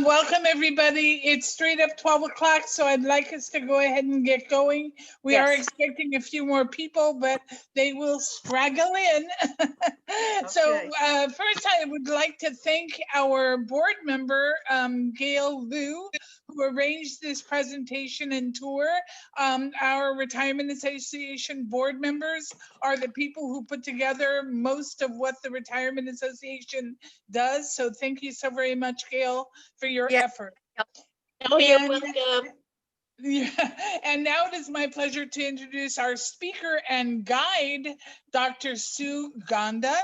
Welcome everybody. It's straight up 12 o'clock, so I'd like us to go ahead and get going. We are expecting a few more people, but they will straggle in. So first I would like to thank our board member, Gail Liu, who arranged this presentation and tour. Our Retirement Association board members are the people who put together most of what the Retirement Association does. So thank you so very much, Gail, for your effort. Oh, you're welcome. Yeah, and now it is my pleasure to introduce our speaker and guide, Dr. Sue Gonda.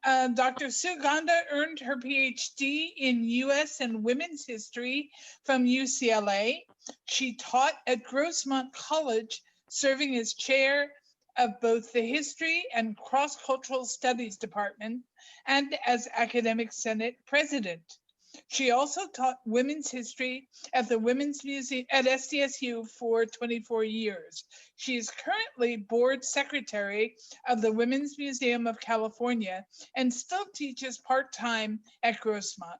Dr. Sue Gonda earned her PhD in U.S. and Women's History from UCLA. She taught at Grossmont College, serving as chair of both the History and Cross-Cultural Studies Department and as Academic Senate President. She also taught women's history at the Women's Museum at SDSU for 24 years. She is currently board secretary of the Women's Museum of California and still teaches part-time at Grossmont.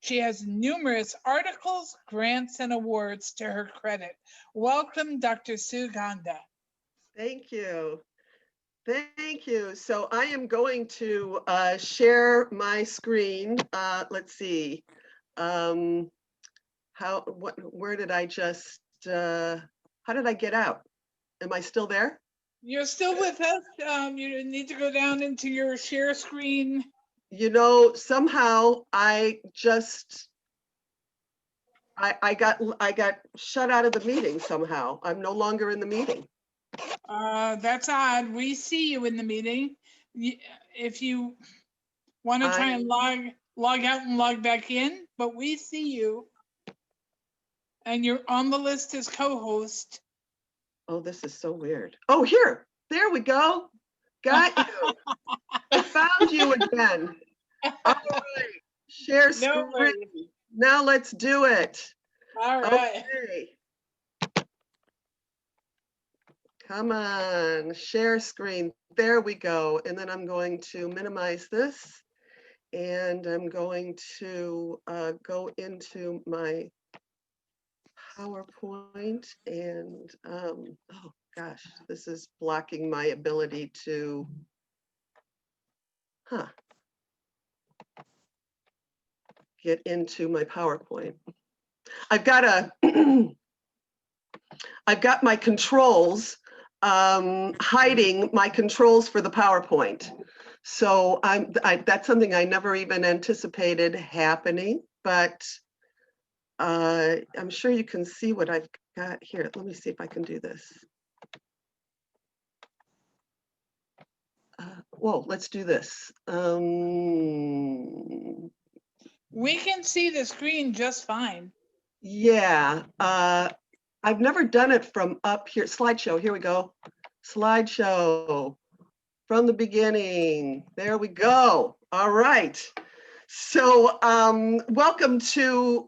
She has numerous articles, grants, and awards to her credit. Welcome, Dr. Sue Gonda. Thank you. Thank you. So I am going to share my screen. Let's see. Where did I just, how did I get out? Am I still there? You're still with us. You need to go down into your share screen. You know, somehow I just, I got shut out of the meeting somehow. I'm no longer in the meeting. That's odd. We see you in the meeting. If you want to try and log out and log back in, but we see you. And you're on the list as co-host. Oh, this is so weird. Oh, here, there we go. Got you. I found you again. All right, share screen. No, now let's do it. All right. Okay. Come on, share screen. There we go. And then I'm going to minimize this. And I'm going to go into my PowerPoint and, oh gosh, this is blocking my ability to, get into my PowerPoint. I've got my controls, hiding my controls for the PowerPoint. So that's something I never even anticipated happening, but I'm sure you can see what I've got here. Let me see if I can do this. Whoa, let's do this. We can see the screen just fine. Yeah, I've never done it from up here. Slideshow, here we go. Slideshow from the beginning. There we go. All right. So welcome to,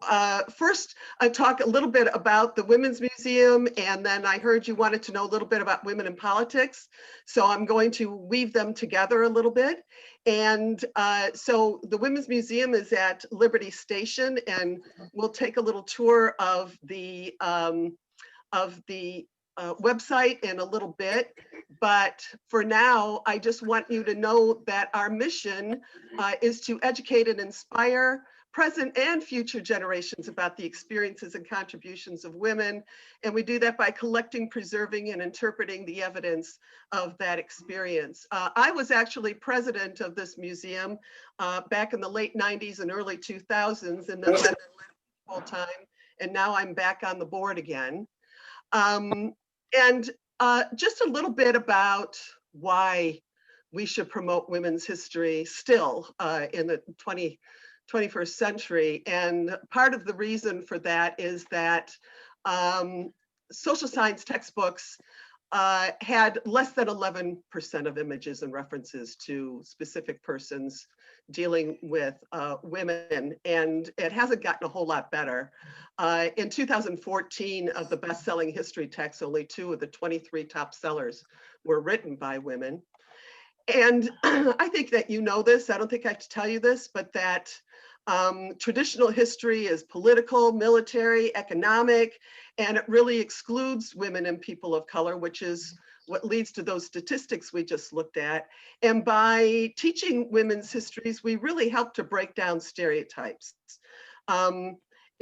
first I talk a little bit about the Women's Museum, and then I heard you wanted to know a little bit about women in politics. So I'm going to weave them together a little bit. And so the Women's Museum is at Liberty Station, and we'll take a little tour of the website in a little bit. But for now, I just want you to know that our mission is to educate and inspire present and future generations about the experiences and contributions of women. And we do that by collecting, preserving, and interpreting the evidence of that experience. I was actually president of this museum back in the late 90s and early 2000s, and then left full time. And now I'm back on the board again. Just a little bit about why we should promote women's history still in the 21st century. And part of the reason for that is that social science textbooks had less than 11% of images and references to specific persons dealing with women, and it hasn't gotten a whole lot better. In 2014, of the best-selling history texts, only 2 of the 23 top sellers were written by women. And I think that you know this, I don't think I have to tell you this, but that Traditional history is political, military, economic, and it really excludes women and people of color, which is what leads to those statistics we just looked at. And by teaching women's histories, we really help to break down stereotypes.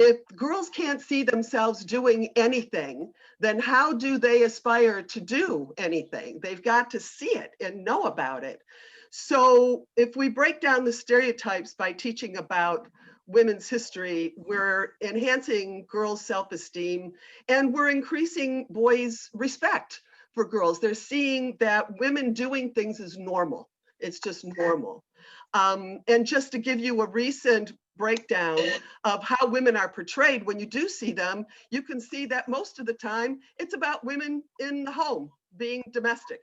If girls can't see themselves doing anything, then how do they aspire to do anything? They've got to see it and know about it. So if we break down the stereotypes by teaching about women's history, we're enhancing girls' self-esteem and we're increasing boys' respect for girls. They're seeing that women doing things is normal. It's just normal. And just to give you a recent breakdown of how women are portrayed, when you do see them, you can see that most of the time it's about women in the home being domestic.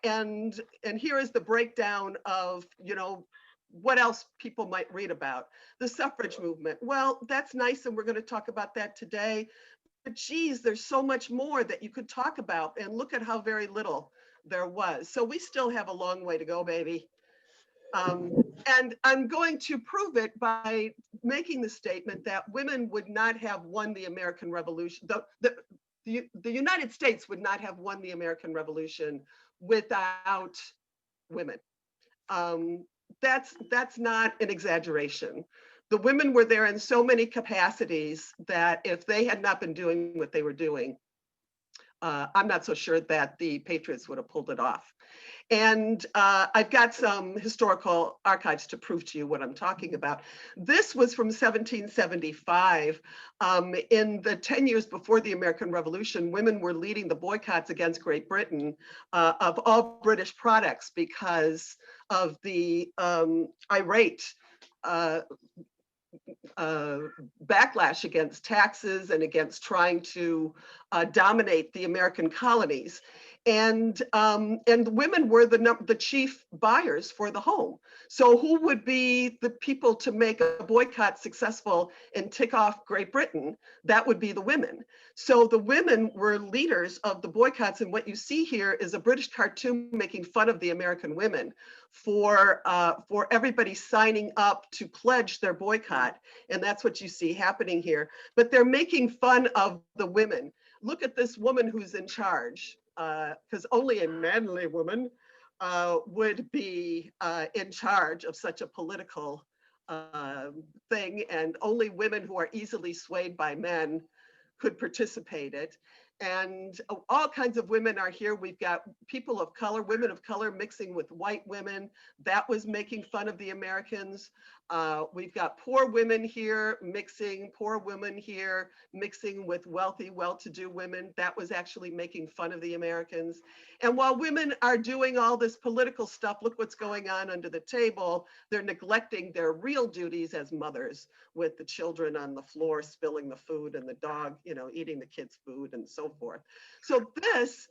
And here is the breakdown of, you know, what else people might read about. The suffrage movement. Well, that's nice, and we're going to talk about that today. But geez, there's so much more that you could talk about, and look at how very little there was. So we still have a long way to go, baby. And I'm going to prove it by making the statement that women would not have won the American Revolution. The United States would not have won the American Revolution without women. That's not an exaggeration. The women were there in so many capacities that if they had not been doing what they were doing, I'm not so sure that the Patriots would have pulled it off. And I've got some historical archives to prove to you what I'm talking about. This was from 1775. In the 10 years before the American Revolution, women were leading the boycotts against Great Britain of all British products because of the irate backlash against taxes and against trying to dominate the American colonies. And women were the chief buyers for the home. So who would be the people to make a boycott successful and tick off Great Britain? That would be the women. So the women were leaders of the boycotts. And what you see here is a British cartoon making fun of the American women for everybody signing up to pledge their boycott. And that's what you see happening here. But they're making fun of the women. Look at this woman who's in charge, because only a manly woman would be in charge of such a political thing, and only women who are easily swayed by men could participate in it. And all kinds of women are here. We've got people of color, women of color mixing with white women. That was making fun of the Americans. We've got poor women here mixing, poor women here mixing with wealthy, well-to-do women. That was actually making fun of the Americans. And while women are doing all this political stuff, look what's going on under the table. They're neglecting their real duties as mothers, with the children on the floor spilling the food and the dog, you know, eating the kids' food and so forth. So this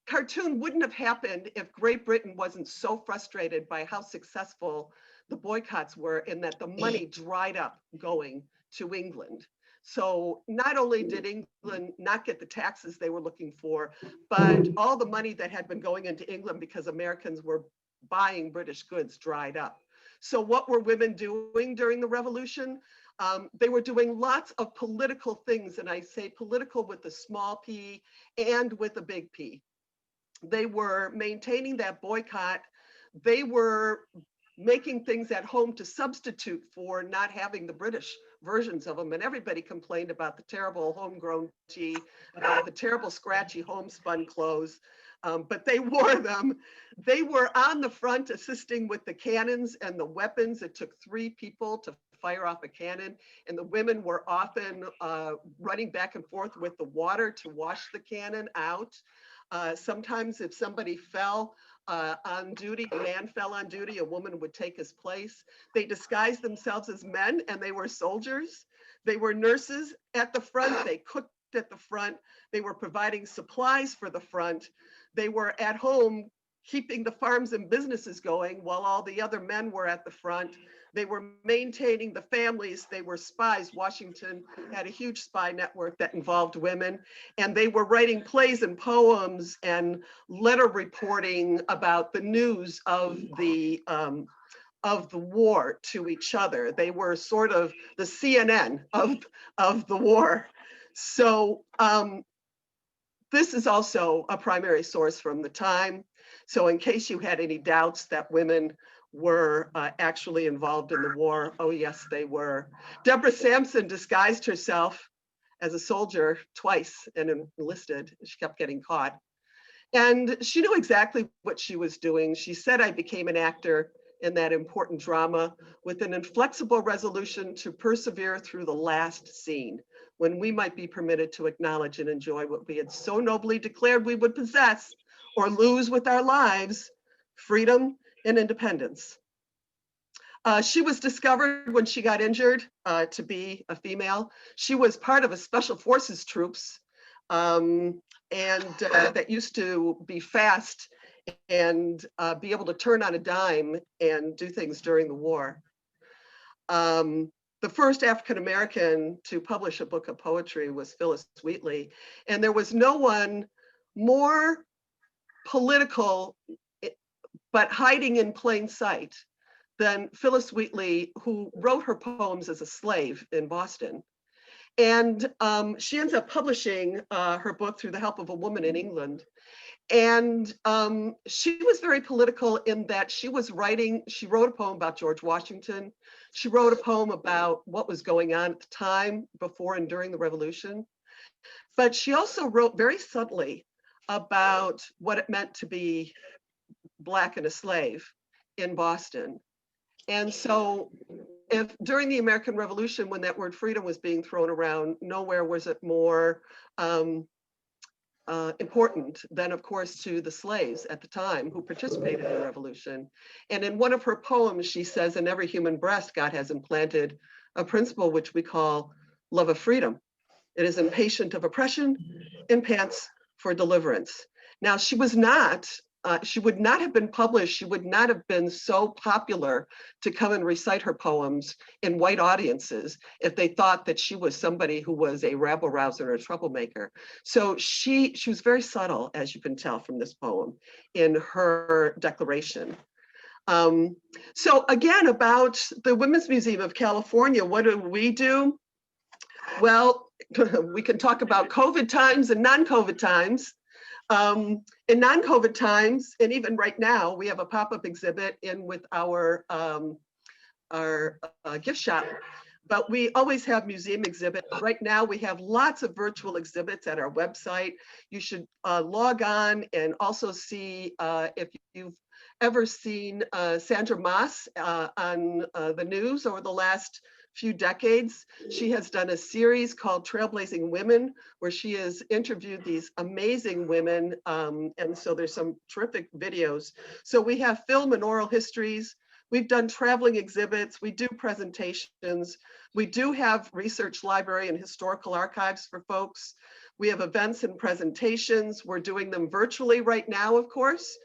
cartoon wouldn't have happened if Great Britain wasn't so frustrated by how successful the boycotts were, in that the money dried up going to England. So not only did England not get the taxes they were looking for, but all the money that had been going into England because Americans were buying British goods dried up. So what were women doing during the Revolution? They were doing lots of political things, and I say political with a small p and with a big P. They were maintaining that boycott. They were making things at home to substitute for not having the British versions of them. And everybody complained about the terrible homegrown tea, about the terrible scratchy homespun clothes, but they wore them. They were on the front assisting with the cannons and the weapons. It took 3 people to fire off a cannon, and the women were often running back and forth with the water to wash the cannon out. Sometimes if somebody fell on duty, a man fell on duty, a woman would take his place. They disguised themselves as men, and they were soldiers. They were nurses at the front. They cooked at the front. They were providing supplies for the front. They were at home keeping the farms and businesses going while all the other men were at the front. They were maintaining the families. They were spies. Washington had a huge spy network that involved women, and they were writing plays and poems and letter reporting about the news of the of the war to each other. They were sort of the CNN of the war. So this is also a primary source from the time. So in case you had any doubts that women were actually involved in the war, oh yes, they were. Deborah Sampson disguised herself as a soldier twice and enlisted. She kept getting caught. And she knew exactly what she was doing. She said, I became an actor in that important drama with an inflexible resolution to persevere through the last scene, when we might be permitted to acknowledge and enjoy what we had so nobly declared we would possess or lose with our lives, freedom and independence. She was discovered when she got injured to be a female. She was part of a special forces troops that used to be fast and be able to turn on a dime and do things during the war. The first African-American to publish a book of poetry was Phyllis Wheatley, and there was no one more political but hiding in plain sight than Phyllis Wheatley, who wrote her poems as a slave in Boston. And she ends up publishing her book through the help of a woman in England. And she was very political in that she wrote a poem about George Washington. She wrote a poem about what was going on at the time before and during the Revolution. But she also wrote very subtly about what it meant to be Black and a slave in Boston. And so if during the American Revolution, when that word freedom was being thrown around, nowhere was it more important than, of course, to the slaves at the time who participated in the revolution. And in one of her poems, she says, in every human breast, God has implanted a principle which we call love of freedom. It is impatient of oppression and pants for deliverance. Now, she would not have been published. She would not have been so popular to come and recite her poems in white audiences if they thought that she was somebody who was a rabble rouser or a troublemaker. So she was very subtle, as you can tell from this poem, in her declaration. So again, about the Women's Museum of California, what do we do? Well, we can talk about COVID times and non-COVID times. In non-COVID times, and even right now, we have a pop-up exhibit in with our gift shop, but we always have museum exhibits. Right now, we have lots of virtual exhibits at our website. You should log on and also see if you've ever seen Sandra Moss on the news over the last few decades. She has done a series called Trailblazing Women, where she has interviewed these amazing women. And so there's some terrific videos. So we have film and oral histories. We've done traveling exhibits. We do presentations. We do have research library and historical archives for folks. We have events and presentations. We're doing them virtually right now, of course.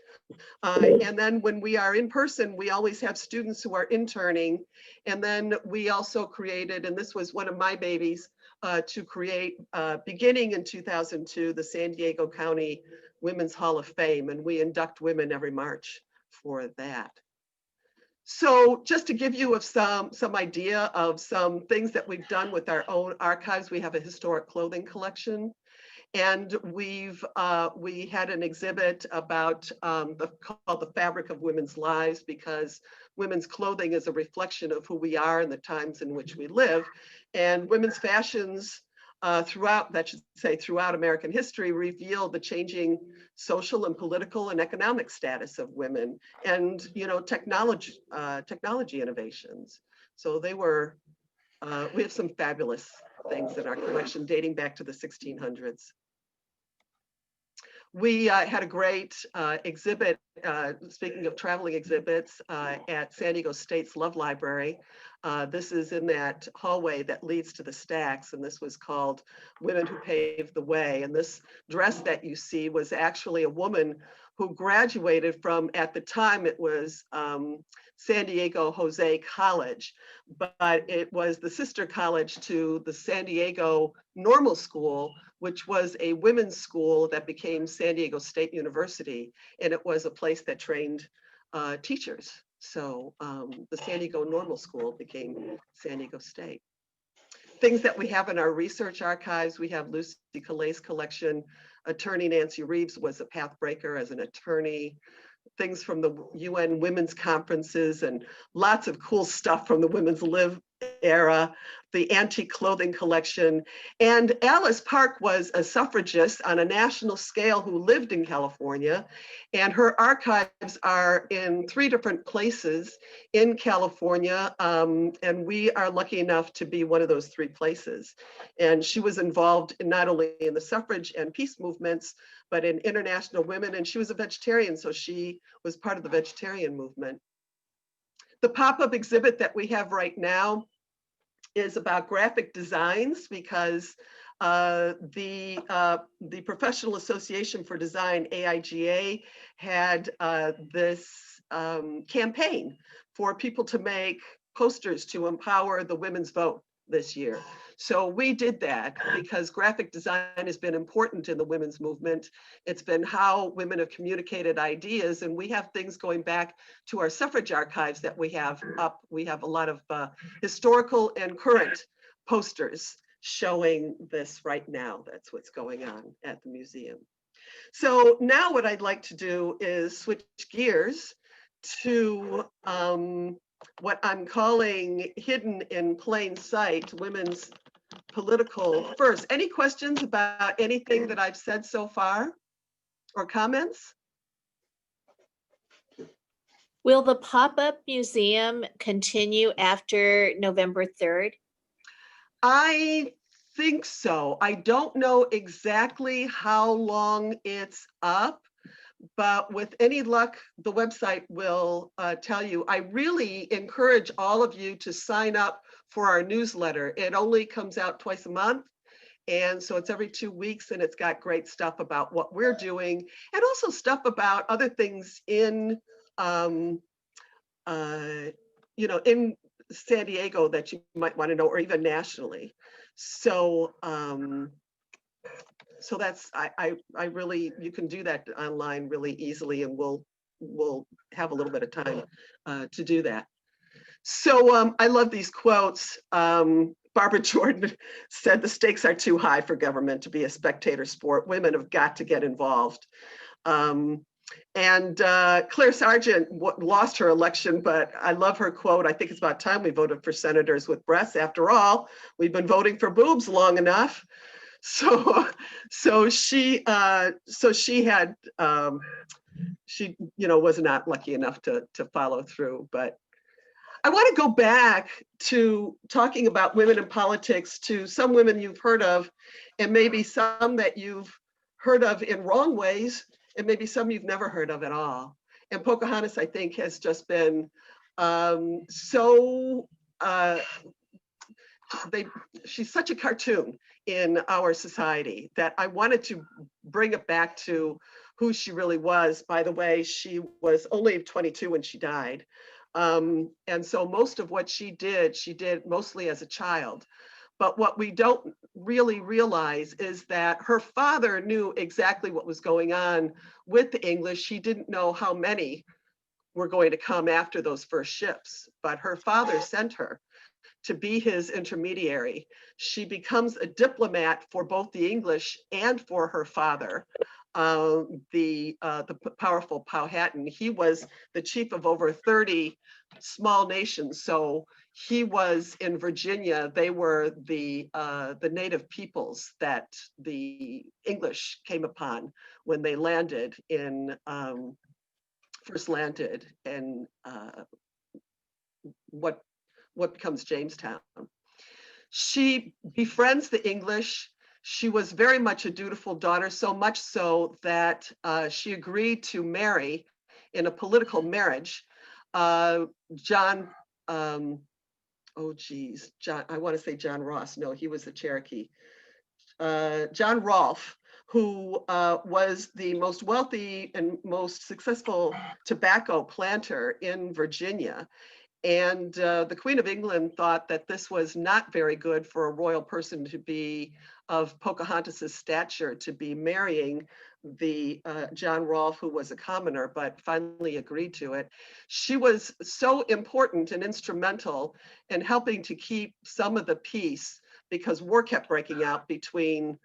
And then when we are in person, we always have students who are interning. And then we also created, and this was one of my babies, to create, beginning in 2002, the San Diego County Women's Hall of Fame. And we induct women every March for that. So just to give you some idea of some things that we've done with our own archives, we have a historic clothing collection. And we had an exhibit about called The Fabric of Women's Lives, because women's clothing is a reflection of who we are in the times in which we live. And women's fashions throughout American history reveal the changing social and political and economic status of women, and technology innovations. So we have some fabulous things in our collection dating back to the 1600s. We had a great exhibit, speaking of traveling exhibits, at San Diego State's Love Library. This is in that hallway that leads to the stacks, and this was called Women Who Paved the Way. And this dress that you see was actually a woman who graduated from, at the time it was San Diego Jose College, but it was the sister college to the San Diego Normal School, which was a women's school that became San Diego State University. And it was a place that trained teachers So the San Diego Normal School became San Diego State. Things that we have in our research archives, we have Lucy Calais' collection. Attorney Nancy Reeves was a pathbreaker as an attorney. Things from the UN Women's Conferences and lots of cool stuff from the Women's Live era, the antique clothing collection. And Alice Park was a suffragist on a national scale who lived in California. And her archives are in 3 different places in California. And we are lucky enough to be one of those 3 places. And she was involved in not only in the suffrage and peace movements, but in international women. And she was a vegetarian, so she was part of the vegetarian movement. The pop-up exhibit that we have right now is about graphic designs, because the Professional Association for Design, AIGA, had this campaign for people to make posters to empower the women's vote this year. So we did that because graphic design has been important in the women's movement. It's been how women have communicated ideas, and we have things going back to our suffrage archives that we have up. We have a lot of historical and current posters showing this right now. That's what's going on at the museum. So now what I'd like to do is switch gears to what I'm calling hidden in plain sight, women's political first. Any questions about anything that I've said so far, or comments? Will the pop-up museum continue after November 3rd? I think so. I don't know exactly how long it's up, but with any luck, the website will tell you. I really encourage all of you to sign up for our newsletter. It only comes out twice a month. And so it's every 2 weeks, and it's got great stuff about what we're doing, and also stuff about other things in, in San Diego that you might want to know, or even nationally. So, so that's, I really, you can do that online really easily, and we'll have a little bit of time to do that. So I love these quotes. Barbara Jordan said, "The stakes are too high for government to be a spectator sport. Women have got to get involved." And Claire Sargent lost her election, but I love her quote. "I think it's about time we voted for senators with breasts. After all, we've been voting for boobs long enough." So she had, she was not lucky enough to follow through. But I want to go back to talking about women in politics, to some women you've heard of, and maybe some that you've heard of in wrong ways, and maybe some you've never heard of at all. And Pocahontas, I think, has just been she's such a cartoon in our society that I wanted to bring it back to who she really was. By the way, she was only 22 when she died. And so most of what she did mostly as a child. But what we don't really realize is that her father knew exactly what was going on with the English. He didn't know how many were going to come after those first ships, but her father sent her to be his intermediary. She becomes a diplomat for both the English and for her father, the powerful Powhatan. He was the chief of over 30 small nations. So he was in Virginia. They were the native peoples that the English came upon when they landed in, first landed in what becomes Jamestown. She befriends the English. She was very much a dutiful daughter, so much so that she agreed to marry in a political marriage John, I want to say John Ross. No, he was the Cherokee. John Rolfe, who was the most wealthy and most successful tobacco planter in Virginia. And the Queen of England thought that this was not very good for a royal person to be of Pocahontas's stature to be marrying the John Rolfe, who was a commoner, but finally agreed to it. She was so important and instrumental in helping to keep some of the peace, because war kept breaking out between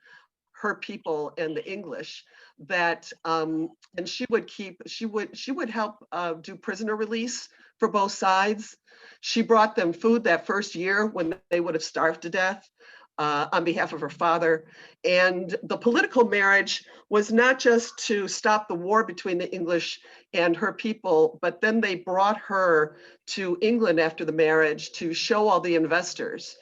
her people and the English, that and she would help do prisoner release for both sides. She brought them food that first year when they would have starved to death on behalf of her father. And the political marriage was not just to stop the war between the English and her people, but then they brought her to England after the marriage to show all the investors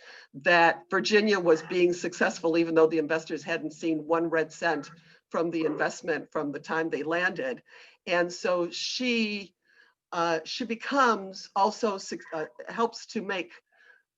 that Virginia was being successful, even though the investors hadn't seen one red cent from the investment from the time they landed. And so she becomes also helps to make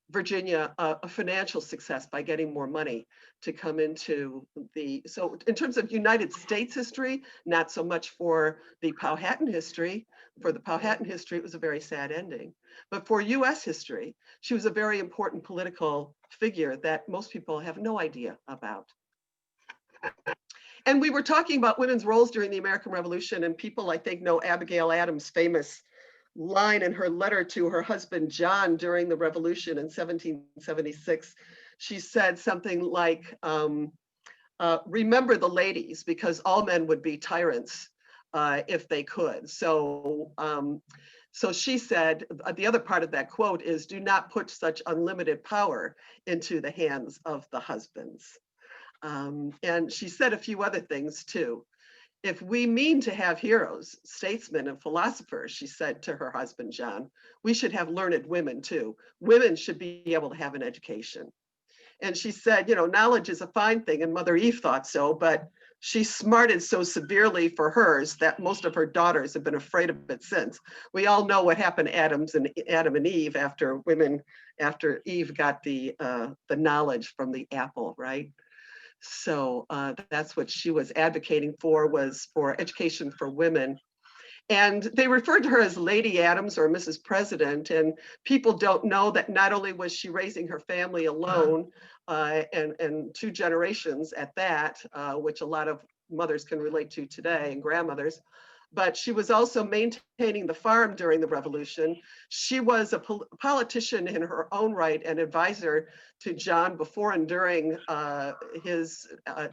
Virginia a financial success by getting more money to come into the, so in terms of United States history, not so much for the Powhatan history. For the Powhatan history, it was a very sad ending. But for US history, she was a very important political figure that most people have no idea about. And we were talking about women's roles during the American Revolution, and people, I think, know Abigail Adams' famous line in her letter to her husband, John, during the Revolution in 1776. She said something like, remember the ladies, because all men would be tyrants if they could. So she said, the other part of that quote is, do not put such unlimited power into the hands of the husbands. And she said a few other things too. If we mean to have heroes, statesmen, and philosophers, she said to her husband, John, we should have learned women too. Women should be able to have an education. And she said, you know, knowledge is a fine thing, and Mother Eve thought so, but she smarted so severely for hers that most of her daughters have been afraid of it since. We all know what happened to Adam and Eve after Eve got the knowledge from the apple, right? So that's what she was advocating for, was for education for women. And they referred to her as Lady Adams or Mrs. President. And people don't know that not only was she raising her family alone, and 2 generations at that, which a lot of mothers can relate to today, and grandmothers, but she was also maintaining the farm during the Revolution. She was a politician in her own right, and advisor to John before and during his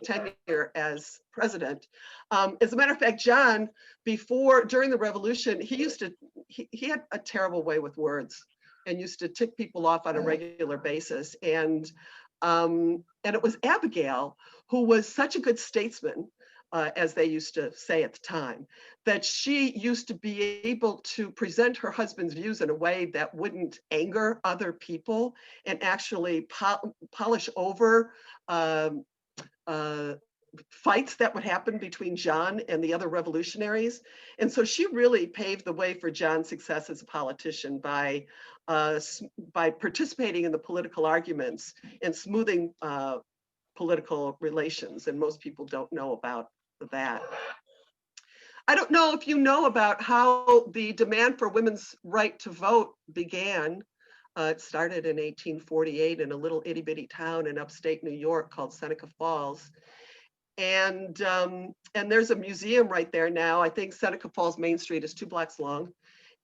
tenure as president. As a matter of fact, John, during the Revolution, he had a terrible way with words and used to tick people off on a regular basis. And it was Abigail, who was such a good statesman, as they used to say at the time, that she used to be able to present her husband's views in a way that wouldn't anger other people and actually polish over fights that would happen between John and the other revolutionaries. And so she really paved the way for John's success as a politician by participating in the political arguments and smoothing political relations. And most people don't know about that. I don't know if you know about how the demand for women's right to vote began. It started in 1848 in a little itty bitty town in upstate New York called Seneca Falls. And there's a museum right there now. I think Seneca Falls Main Street is 2 blocks long.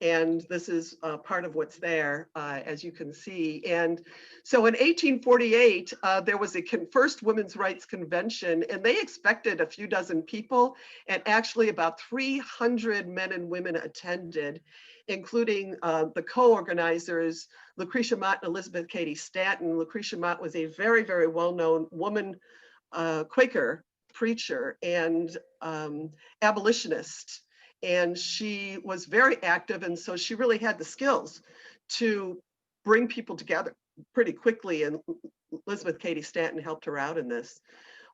And this is part of what's there, as you can see. And so in 1848, there was a first women's rights convention, and they expected a few dozen people, and actually about 300 men and women attended, including the co-organizers, Lucretia Mott and Elizabeth Cady Stanton. Lucretia Mott was a very, very well-known woman Quaker preacher and abolitionist. And she was very active, and so she really had the skills to bring people together pretty quickly, and Elizabeth Cady Stanton helped her out in this.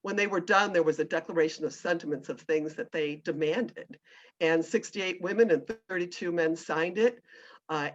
When they were done, there was a declaration of sentiments of things that they demanded, and 68 women and 32 men signed it.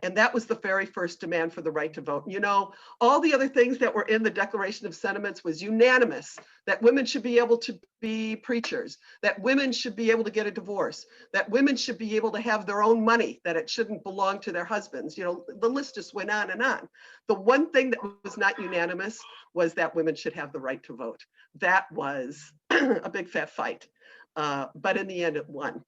And that was the very first demand for the right to vote. You know, all the other things that were in the Declaration of Sentiments was unanimous, that women should be able to be preachers, that women should be able to get a divorce, that women should be able to have their own money, that it shouldn't belong to their husbands. You know, the list just went on and on. The one thing that was not unanimous was that women should have the right to vote. That was a big fat fight. but in the end it won.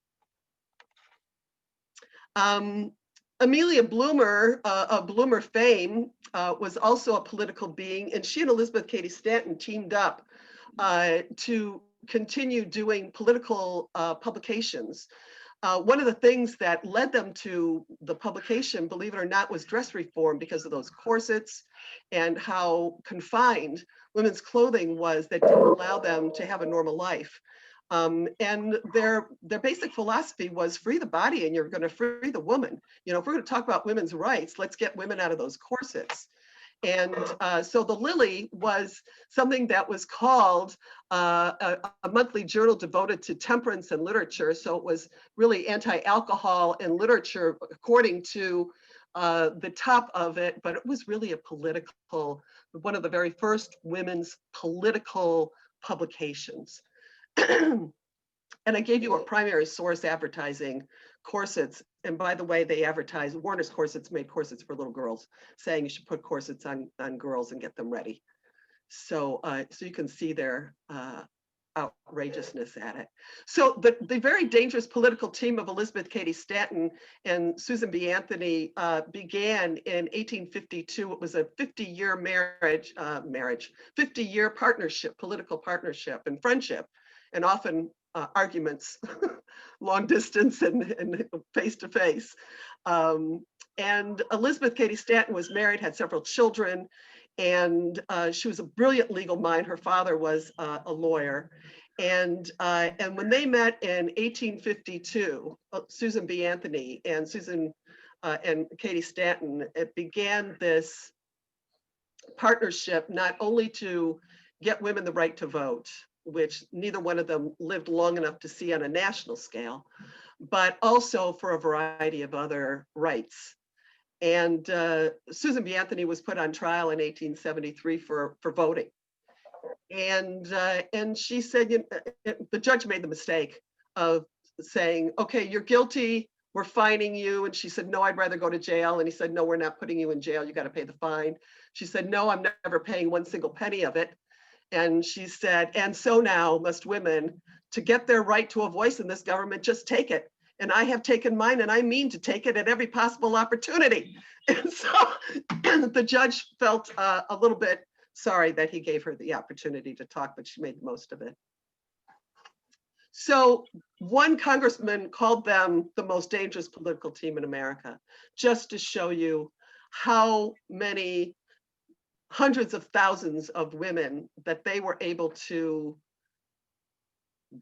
Amelia Bloomer, of Bloomer fame, was also a political being, and she and Elizabeth Cady Stanton teamed up to continue doing political publications. One of the things that led them to the publication, believe it or not, was dress reform, because of those corsets and how confined women's clothing was that didn't allow them to have a normal life. And their basic philosophy was free the body and you're going to free the woman. You know, if we're going to talk about women's rights, let's get women out of those corsets. And so the Lily was something that was called a monthly journal devoted to temperance and literature. So it was really anti-alcohol and literature, according to the top of it, but it was really a political, one of the very first women's political publications. And I gave you a primary source advertising corsets. And by the way, they advertised, Warner's Corsets made corsets for little girls, saying you should put corsets on girls and get them ready. So, so you can see their outrageousness at it. So the very dangerous political team of Elizabeth Cady Stanton and Susan B. Anthony began in 1852. It was a 50-year 50-year partnership, political partnership and friendship, and often arguments, long distance and face-to-face. And Elizabeth Cady Stanton was married, had several children, and she was a brilliant legal mind. Her father was a lawyer. And when they met in 1852, Susan B. Anthony and Susan and Cady Stanton, it began this partnership not only to get women the right to vote, which neither one of them lived long enough to see on a national scale, but also for a variety of other rights. And Susan B. Anthony was put on trial in 1873 for voting. And she said, the judge made the mistake of saying, okay, you're guilty, we're fining you. And she said, no, I'd rather go to jail. And he said, no, we're not putting you in jail, you got to pay the fine. She said, no, I'm never paying one single penny of it. And she said, and so now must women, to get their right to a voice in this government, just take it. And I have taken mine, and I mean to take it at every possible opportunity. And so the judge felt a little bit sorry that he gave her the opportunity to talk, but she made the most of it. So one congressman called them the most dangerous political team in America, just to show you how many hundreds of thousands of women that they were able to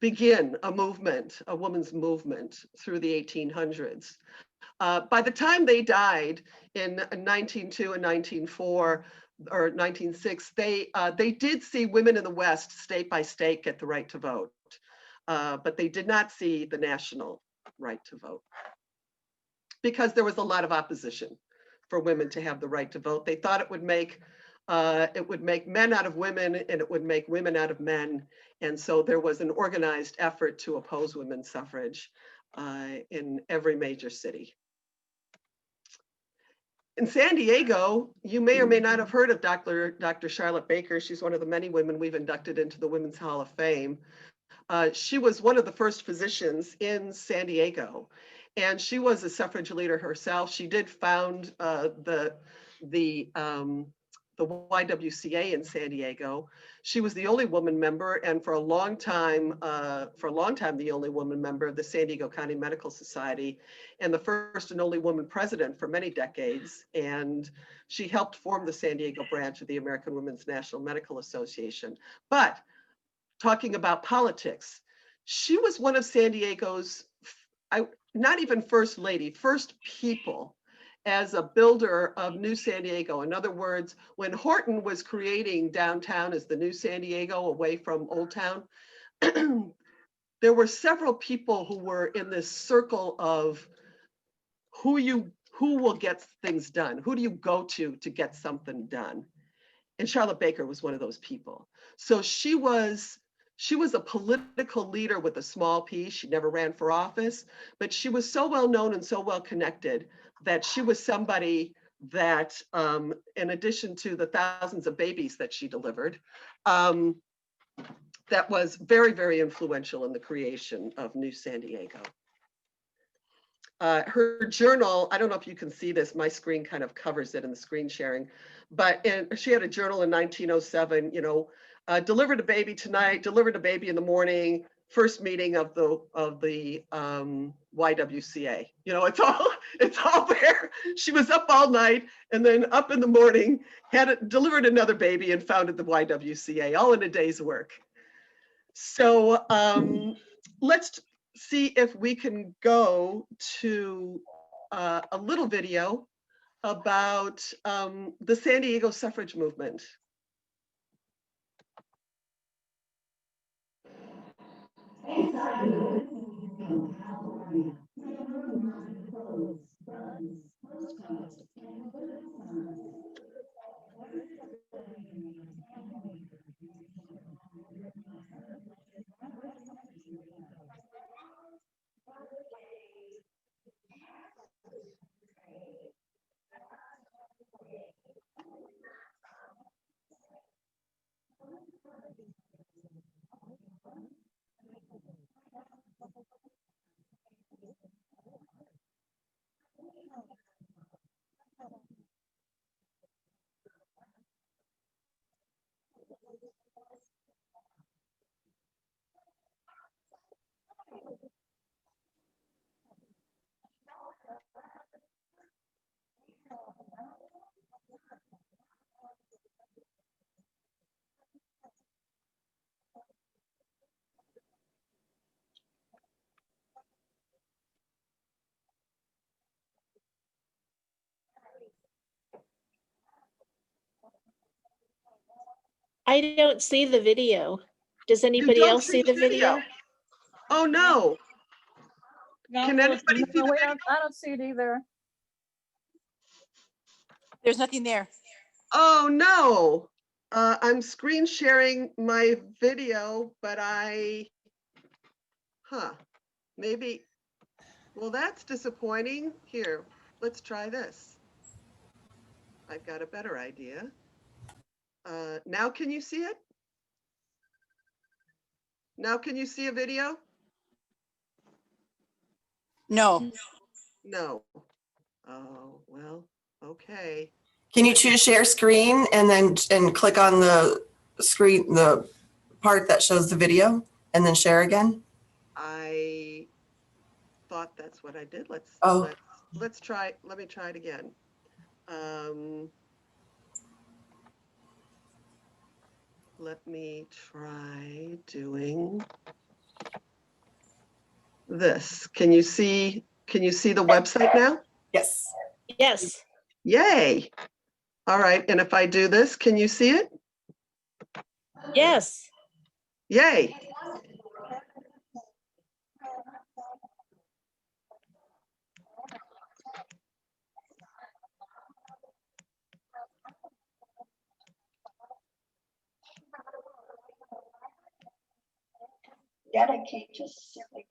begin a movement, a women's movement through the 1800s. By the time they died in 1902 and 1904 or 1906, they did see women in the West, state by state, get the right to vote, but they did not see the national right to vote because there was a lot of opposition for women to have the right to vote. They thought it would make men out of women and it would make women out of men. And so there was an organized effort to oppose women's suffrage in every major city. In San Diego, you may or may not have heard of Dr. Charlotte Baker. She's one of the many women we've inducted into the Women's Hall of Fame. She was one of the first physicians in San Diego, and she was a suffrage leader herself. She did found the YWCA in San Diego. She was the only woman member, and for a long time, the only woman member of the San Diego County Medical Society, and the first and only woman president for many decades. And she helped form the San Diego branch of the American Women's National Medical Association. But talking about politics, she was one of San Diego's, not even first lady, first people as a builder of New San Diego. In other words, when Horton was creating downtown as the New San Diego away from Old Town, there were several people who were in this circle of who will get things done? Who do you go to get something done? And Charlotte Baker was one of those people. So she was a political leader with a small p. She never ran for office, but she was so well known and so well connected that she was somebody that, in addition to the thousands of babies that she delivered, that was very, very influential in the creation of New San Diego. Her journal, I don't know if you can see this, my screen kind of covers it in the screen sharing, but she had a journal in 1907, you know, delivered a baby tonight, delivered a baby in the morning, first meeting of the YWCA. You know, it's all there. She was up all night and then up in the morning, delivered another baby and founded the YWCA, all in a day's work. So let's see if we can go to a little video about the San Diego suffrage movement. I don't see the video. Does anybody don't else see the video? Oh, no. Not Can anybody working. see No, the we video? don't, I don't see it either. There's nothing there. Oh, no. I'm screen sharing my video, but maybe, well, that's disappointing. Here, let's try this. I've got a better idea. Now can you see it? Now can you see a video? No. No. Oh, well, okay. Can you choose share screen and then click on the screen, the part that shows the video and then share again? I thought that's what I did. Oh. Let's try, let me try it again. Let me try doing this. Can you see the website now? Yes. Yes. Yay. All right, and if I do this, can you see it? Yes. Yay.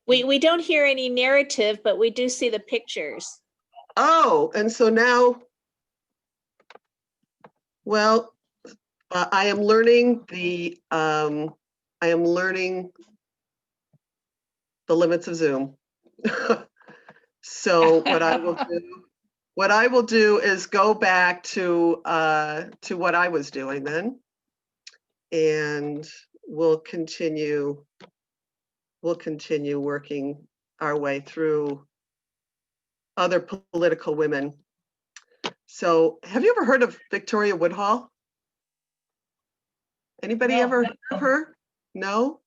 We don't hear any narrative, but we do see the pictures. Oh, and so now, well, I am learning the limits of Zoom. So what I will do is go back to what I was doing then, and we'll continue working our way through other political women. So have you ever heard of Victoria Woodhull? Anybody No. ever heard of her? No?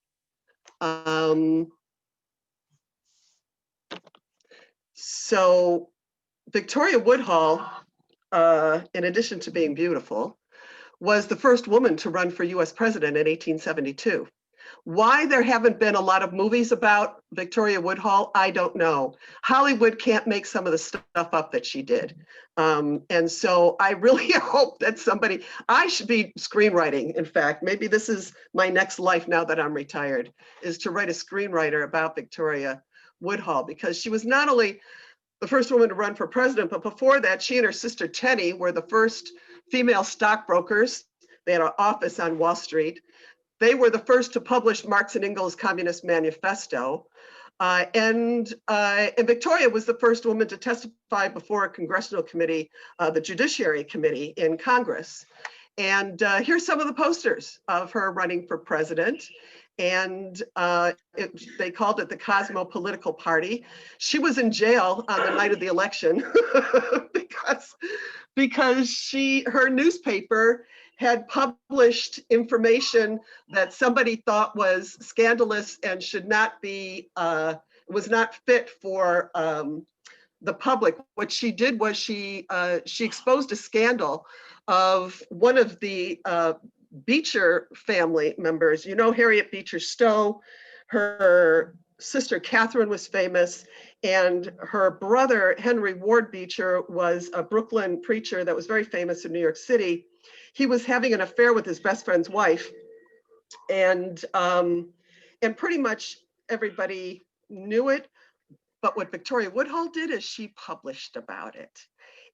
So Victoria Woodhull, in addition to being beautiful, was the first woman to run for US president in 1872. Why there haven't been a lot of movies about Victoria Woodhull, I don't know. Hollywood can't make some of the stuff up that she did. And so I really hope that I should be screenwriting, in fact. Maybe this is my next life now that I'm retired, is to write a screenwriter about Victoria Woodhull, because she was not only the first woman to run for president, but before that, she and her sister Tenny were the first female stockbrokers. They had an office on Wall Street. They were the first to publish Marx and Engels' Communist Manifesto. And Victoria was the first woman to testify before a congressional committee, the Judiciary Committee in Congress. And here's some of the posters of her running for president. And they called it the Cosmopolitical Party. She was in jail on the night of the election because her newspaper had published information that somebody thought was scandalous and should not be, was not fit for the public. What she did was she exposed a scandal of one of the Beecher family members. You know, Harriet Beecher Stowe, her sister Catherine was famous, and her brother Henry Ward Beecher was a Brooklyn preacher that was very famous in New York City. He was having an affair with his best friend's wife, and pretty much everybody knew it. But what Victoria Woodhull did is she published about it,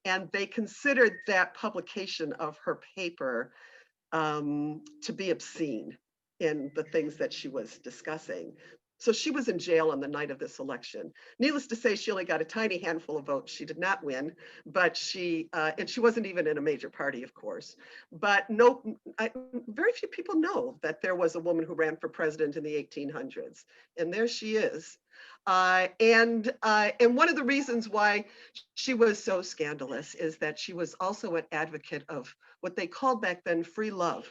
and they considered that publication of her paper to be obscene in the things that she was discussing. So she was in jail on the night of this election. Needless to say, she only got a tiny handful of votes. She did not win, but and she wasn't even in a major party, of course. But very few people know that there was a woman who ran for president in the 1800s, and there she is. And one of the reasons why she was so scandalous is that she was also an advocate of what they called back then free love.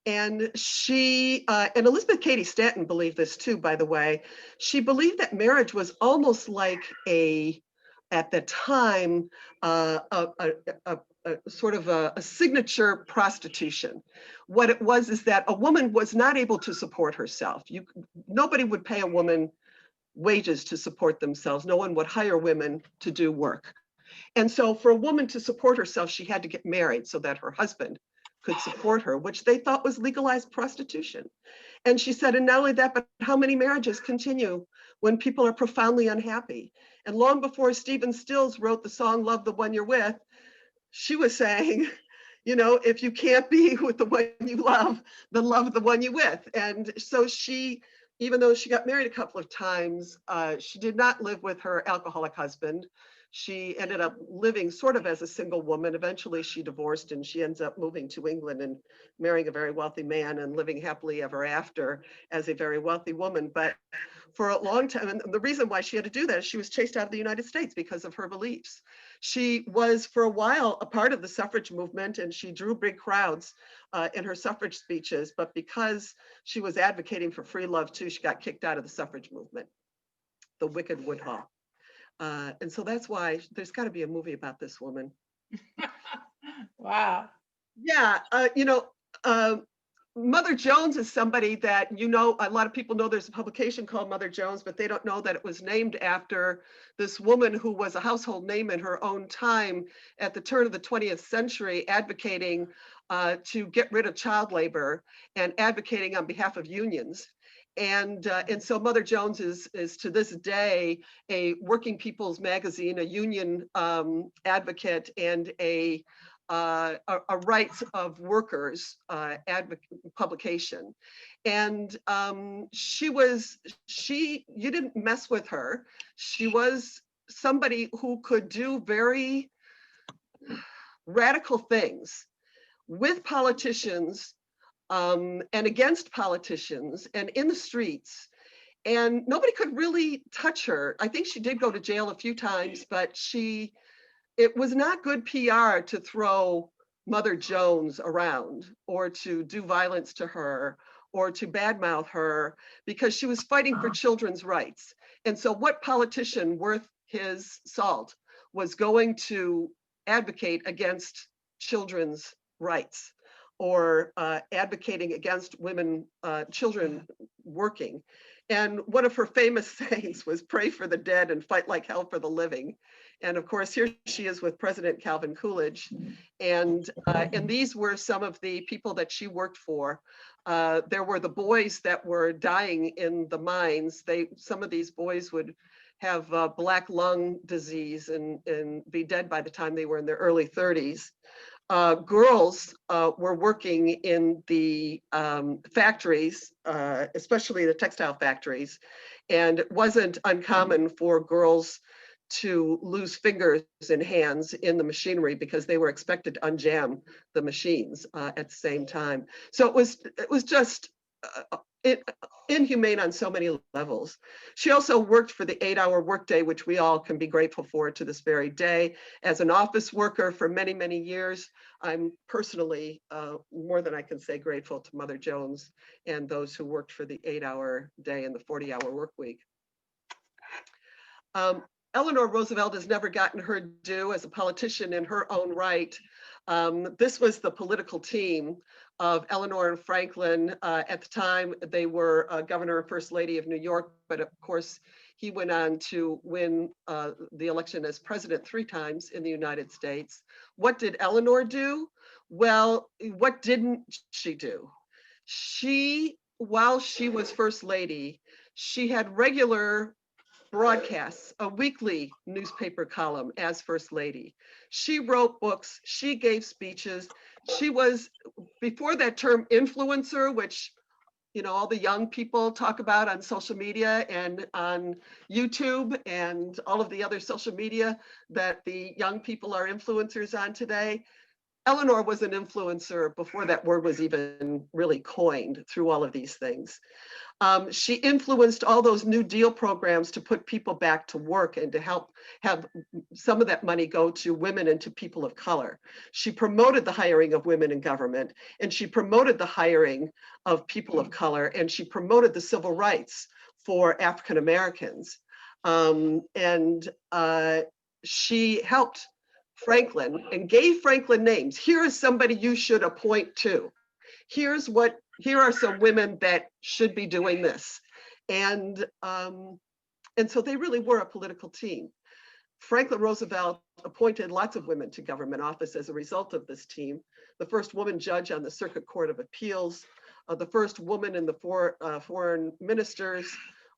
And she, and Elizabeth Cady Stanton believed this too, by the way. She believed that marriage was almost like at the time, sort of a signature prostitution. What it was is that a woman was not able to support herself. Nobody would pay a woman wages to support themselves. No one would hire women to do work. And so for a woman to support herself, she had to get married so that her husband could support her, which they thought was legalized prostitution. And she said, and not only that, but how many marriages continue when people are profoundly unhappy? And long before Stephen Stills wrote the song, Love the One You're With, she was saying, you know, if you can't be with the one you love, then love the one you're with. And so she, even though she got married a couple of times, she did not live with her alcoholic husband. She ended up living sort of as a single woman. Eventually she divorced and she ends up moving to England and marrying a very wealthy man and living happily ever after as a very wealthy woman. But for a long time, and the reason why she had to do that is she was chased out of the United States because of her beliefs. She was for a while a part of the suffrage movement and she drew big crowds in her suffrage speeches, but because she was advocating for free love too, she got kicked out of the suffrage movement, the wicked Woodhull. And so that's why there's got to be a movie about this woman. Wow. Yeah, Mother Jones is somebody that, you know, a lot of people know there's a publication called Mother Jones, but they don't know that it was named after this woman who was a household name in her own time at the turn of the 20th century, advocating to get rid of child labor and advocating on behalf of unions. And so Mother Jones is to this day a working people's magazine, a union advocate, and a rights of workers publication. And you didn't mess with her. She was somebody who could do very radical things with politicians and against politicians and in the streets. And nobody could really touch her. I think she did go to jail a few times, but it was not good PR to throw Mother Jones around or to do violence to her or to badmouth her, because she was fighting for children's rights. And so what politician worth his salt was going to advocate against children's rights or advocating against children working? And one of her famous sayings was, pray for the dead and fight like hell for the living. And of course, here she is with President Calvin Coolidge. And these were some of the people that she worked for. There were the boys that were dying in the mines. Some of these boys would have black lung disease and be dead by the time they were in their early 30s. girls were working in the factories, especially the textile factories, and it wasn't uncommon for girls to lose fingers and hands in the machinery because they were expected to unjam the machines at the same time. So it was just inhumane on so many levels. She also worked for the 8-hour workday, which we all can be grateful for to this very day. As an office worker for many, many years, I'm personally more than I can say grateful to Mother Jones and those who worked for the 8-hour day and the 40-hour work week. Eleanor Roosevelt has never gotten her due as a politician in her own right. This was the political team of Eleanor and Franklin. At the time, they were governor and first lady of New York, but of course, he went on to win the election as president 3 times in the United States. What did Eleanor do? Well, what didn't she do? While she was first lady, she had regular broadcasts, a weekly newspaper column as First Lady. She wrote books, she gave speeches. She was, before that term influencer, which all the young people talk about on social media and on YouTube and all of the other social media that the young people are influencers on today. Eleanor was an influencer before that word was even really coined through all of these things. She influenced all those New Deal programs to put people back to work and to help have some of that money go to women and to people of color. She promoted the hiring of women in government, and she promoted the hiring of people of color, and she promoted the civil rights for African Americans. She helped Franklin and gave Franklin names. Here is somebody you should appoint to. Here are some women that should be doing this. And so they really were a political team. Franklin Roosevelt appointed lots of women to government office as a result of this team. The first woman judge on the Circuit Court of Appeals, the first woman in the foreign ministers.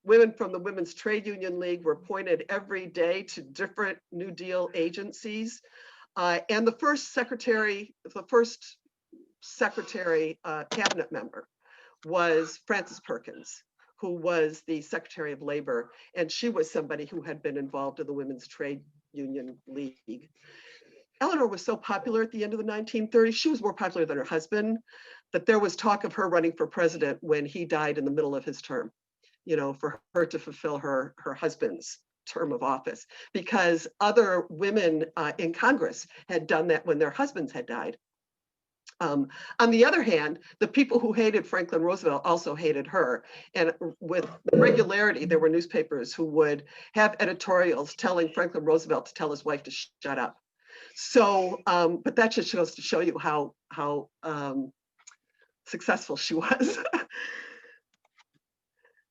Women from the Women's Trade Union League were appointed every day to different New Deal agencies. And the first secretary cabinet member was Frances Perkins, who was the Secretary of Labor, and she was somebody who had been involved in the Women's Trade Union League. Eleanor was so popular at the end of the 1930s, she was more popular than her husband, that there was talk of her running for president when he died in the middle of his term, for her to fulfill her husband's term of office, because other women in Congress had done that when their husbands had died. On the other hand, the people who hated Franklin Roosevelt also hated her. And with regularity, there were newspapers who would have editorials telling Franklin Roosevelt to tell his wife to shut up. So, but that just goes to show you how successful she was.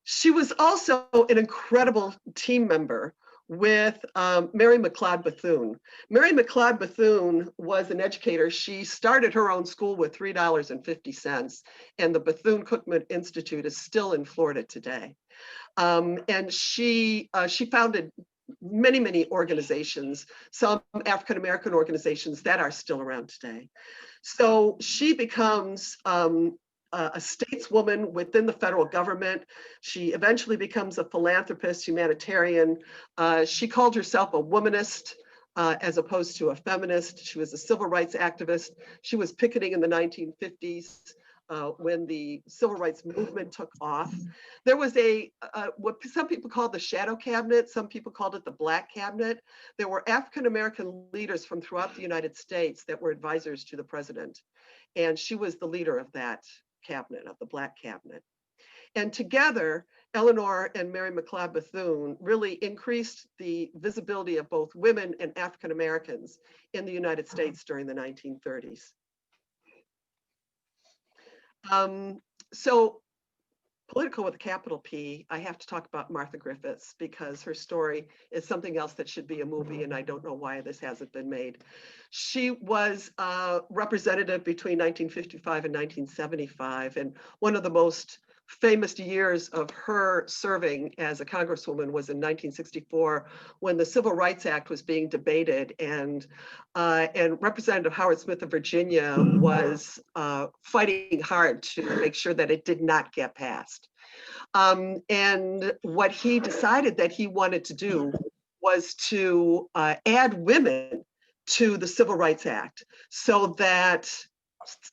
She was also an incredible team member with Mary McLeod Bethune. Mary McLeod Bethune was an educator. She started her own school with $3.50, and the Bethune-Cookman Institute is still in Florida today. And she founded many, many organizations, some African-American organizations that are still around today. So she becomes a stateswoman within the federal government. She eventually becomes a philanthropist, humanitarian. She called herself a womanist as opposed to a feminist. She was a civil rights activist. She was picketing in the 1950s when the civil rights movement took off. There was what some people called the shadow cabinet, some people called it the black cabinet. There were African-American leaders from throughout the United States that were advisors to the president. And she was the leader of that cabinet, of the black cabinet. And together, Eleanor and Mary McLeod Bethune really increased the visibility of both women and African Americans in the United States during the 1930s. So political with a capital P, I have to talk about Martha Griffiths because her story is something else that should be a movie, and I don't know why this hasn't been made. She was representative between 1955 and 1975, and one of the most famous years of her serving as a congresswoman was in 1964, when the Civil Rights Act was being debated, and Representative Howard Smith of Virginia was fighting hard to make sure that it did not get passed. And what he decided that he wanted to do was to add women to the Civil Rights Act, so that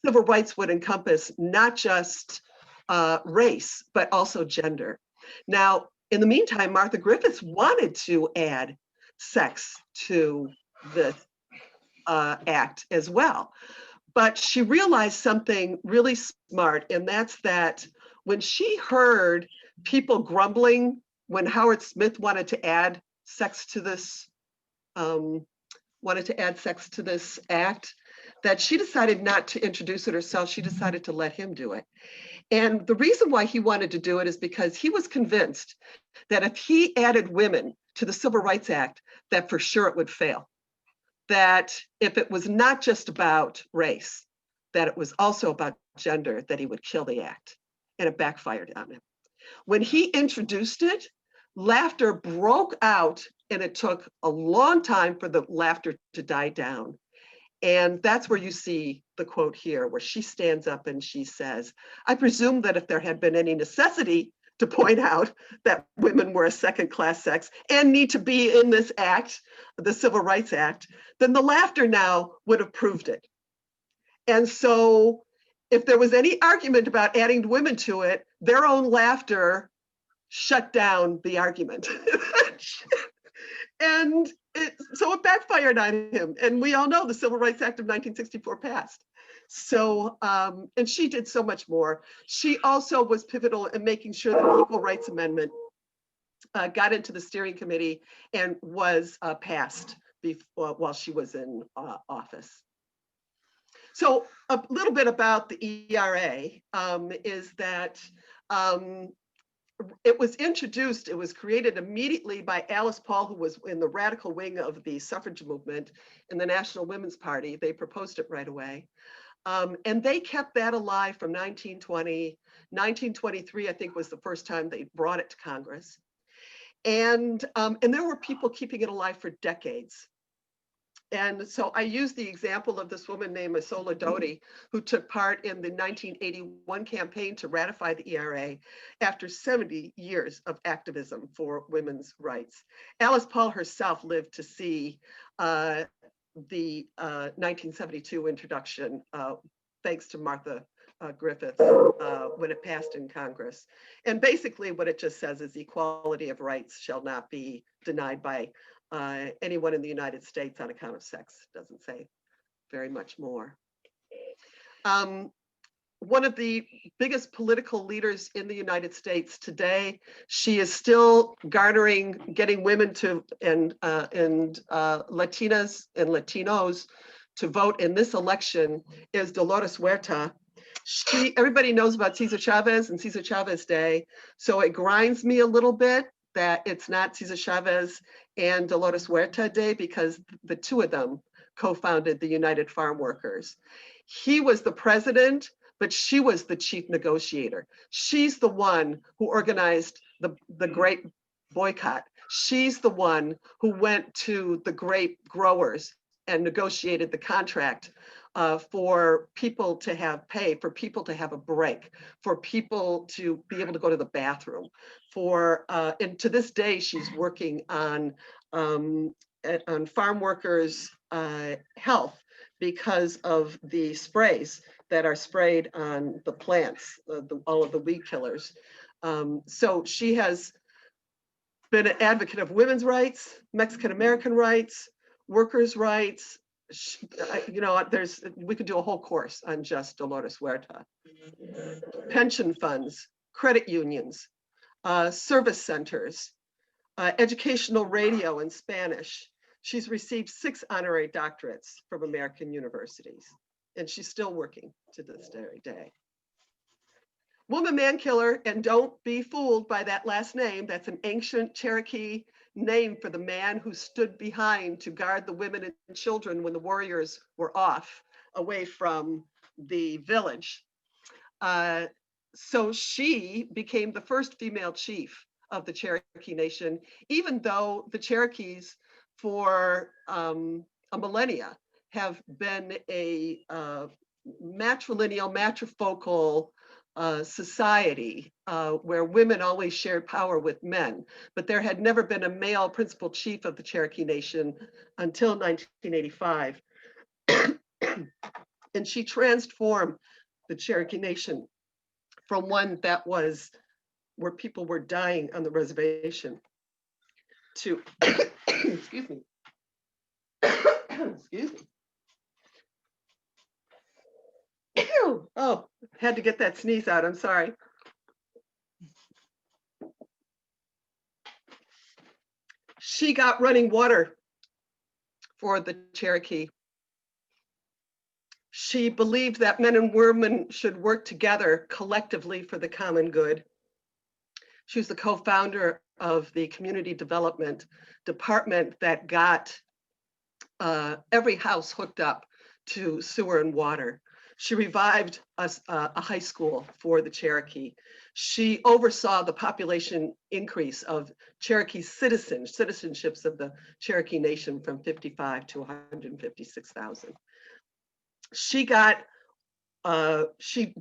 civil rights would encompass not just race, but also gender. Now, in the meantime, Martha Griffiths wanted to add sex to the act as well. But she realized something really smart, and that's that when she heard people grumbling when Howard Smith wanted to add sex to this, act, that she decided not to introduce it herself. She decided to let him do it. And the reason why he wanted to do it is because he was convinced that if he added women to the Civil Rights Act, that for sure it would fail. That if it was not just about race, that it was also about gender, that he would kill the act. And it backfired on him. When he introduced it, laughter broke out, and it took a long time for the laughter to die down. And that's where you see the quote here, where she stands up and she says, "I presume that if there had been any necessity to point out that women were a second-class sex and need to be in this act, the Civil Rights Act, then the laughter now would have proved it." And so if there was any argument about adding women to it, their own laughter shut down the argument. And so it backfired on him. And we all know the Civil Rights Act of 1964 passed. So, and she did so much more. She also was pivotal in making sure that the Equal Rights Amendment got into the steering committee and was passed while she was in office. So a little bit about the ERA is that it was introduced, it was created immediately by Alice Paul, who was in the radical wing of the suffrage movement in the National Women's Party. They proposed it right away. And they kept that alive from 1920. 1923, I think, was the first time they brought it to Congress. And there were people keeping it alive for decades. And so I used the example of this woman named Isola Doty, who took part in the 1981 campaign to ratify the ERA after 70 years of activism for women's rights. Alice Paul herself lived to see the 1972 introduction, thanks to Martha Griffiths, when it passed in Congress. And basically what it just says is equality of rights shall not be denied by anyone in the United States on account of sex. Doesn't say very much more. One of the biggest political leaders in the United States today, she is still garnering, getting women to and Latinas and Latinos to vote in this election, is Dolores Huerta. Everybody knows about Cesar Chavez and Cesar Chavez Day, so it grinds me a little bit that it's not Cesar Chavez and Dolores Huerta Day, because the two of them co-founded the United Farm Workers. He was the president, but she was the chief negotiator. She's the one who organized the grape boycott. She's the one who went to the grape growers and negotiated the contract for people to have pay, for people to have a break, for people to be able to go to the bathroom. And to this day, she's working on farm workers' health because of the sprays that are sprayed on the plants, all of the weed killers. So she has been an advocate of women's rights, Mexican-American rights, workers' rights. We could do a whole course on just Dolores Huerta. Pension funds, credit unions, service centers, educational radio in Spanish. She's received 6 honorary doctorates from American universities, and she's still working to this very day. Woman man killer, and don't be fooled by that last name. That's an ancient Cherokee name for the man who stood behind to guard the women and children when the warriors were off away from the village. So she became the first female chief of the Cherokee Nation, even though the Cherokees for a millennia have been a matrilineal, matrifocal society where women always shared power with men, but there had never been a male principal chief of the Cherokee Nation until 1985. And she transformed the Cherokee Nation from one that was where people were dying on the reservation to, excuse me, excuse me. Oh, had to get that sneeze out, I'm sorry. She got running water for the Cherokee. She believed that men and women should work together collectively for the common good. She was the co-founder of the community development department that got every house hooked up to sewer and water. She revived a high school for the Cherokee. She oversaw the population increase of Cherokee citizenships of the Cherokee Nation from 55 to 156,000. She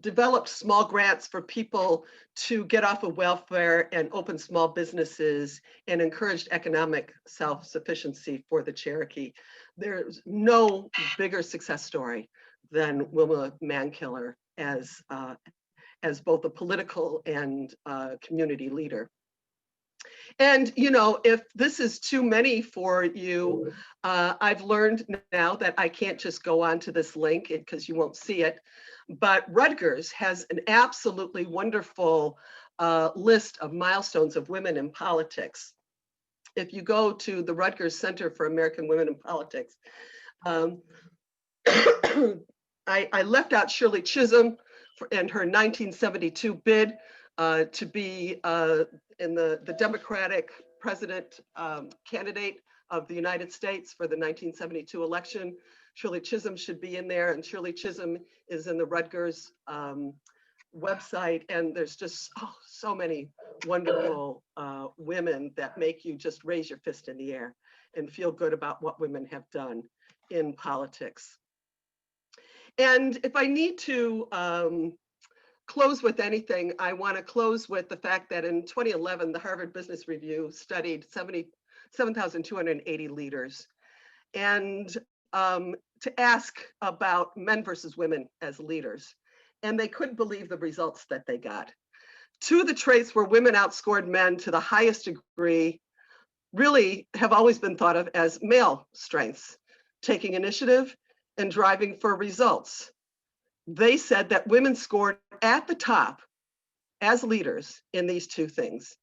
developed small grants for people to get off of welfare and open small businesses and encouraged economic self-sufficiency for the Cherokee. There's no bigger success story than Wilma Mankiller as both a political and community leader. And, you know, if this is too many for you, I've learned now that I can't just go on to this link because you won't see it, but Rutgers has an absolutely wonderful list of milestones of women in politics. If you go to the Rutgers Center for American Women in Politics, I left out Shirley Chisholm and her 1972 bid to be in the Democratic president candidate of the United States for the 1972 election. Shirley Chisholm should be in there, and Shirley Chisholm is in the Rutgers website, and there's just so many wonderful women that make you just raise your fist in the air and feel good about what women have done in politics. And if I need to close with anything, I want to close with the fact that in 2011, the Harvard Business Review studied 7,280 leaders, and to ask about men versus women as leaders. And they couldn't believe the results that they got. Two of the traits where women outscored men to the highest degree really have always been thought of as male strengths: taking initiative and driving for results. They said that women scored at the top as leaders in these two things.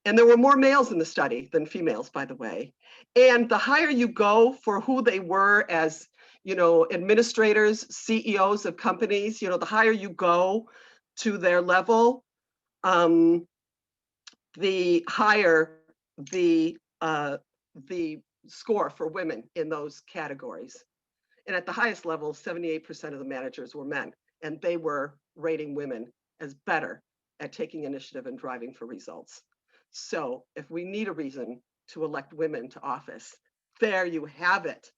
And there were more males in the study than females, by the way. And the higher you go for who they were as, you know, administrators, CEOs of companies, you know, the higher you go to their level, the higher the score for women in those categories. And at the highest level, 78% of the managers were men, and they were rating women as better at taking initiative and driving for results. So if we need a reason to elect women to office, there you have it.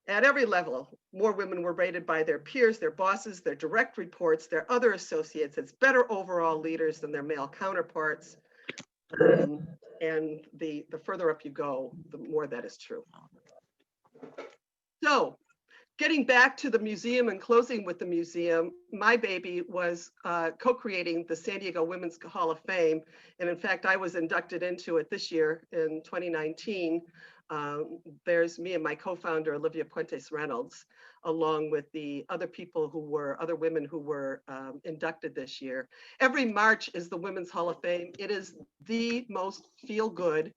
At every level, more women were rated by their peers, their bosses, their direct reports, their other associates as better overall leaders than their male counterparts. And the further up you go, the more that is true. So, getting back to the museum and closing with the museum, my baby was co-creating the San Diego Women's Hall of Fame. And in fact, I was inducted into it this year in 2019. There's me and my co-founder, Olivia Puentes Reynolds, along with the other people who were, other women who were inducted this year. Every March is the Women's Hall of Fame. It is the most feel-good,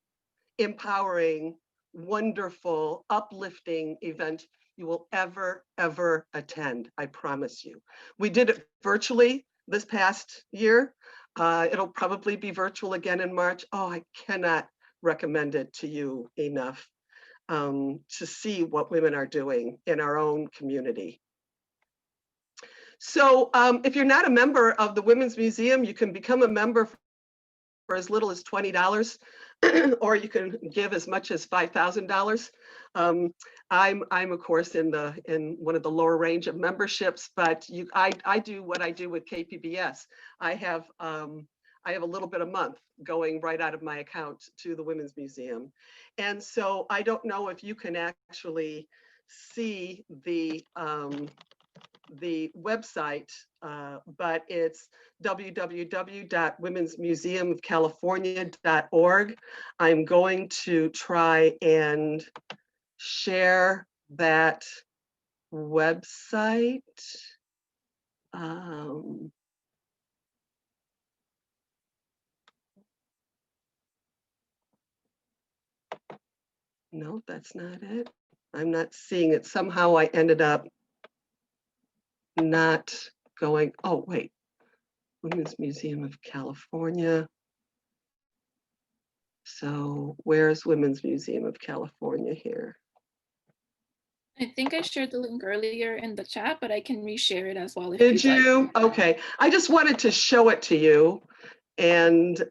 empowering, wonderful, uplifting event you will ever attend, I promise you. We did it virtually this past year. It'll probably be virtual again in March. Oh, I cannot recommend it to you enough to see what women are doing in our own community. So if you're not a member of the Women's Museum, you can become a member for as little as $20, or you can give as much as $5,000. I'm of course in one of the lower range of memberships, but I do what I do with KPBS. I have a little bit a month going right out of my account to the Women's Museum. And so I don't know if you can actually see the website, but it's www.womensmuseumofcalifornia.org. I'm going to try and share that website. No, that's not it. I'm not seeing it. Somehow I ended up not going, oh, wait. Women's Museum of California. So where's Women's Museum of California here? I think I shared the link earlier in the chat, but I can reshare it as well if Did you'd you? like. Okay. I just wanted to show it to you. And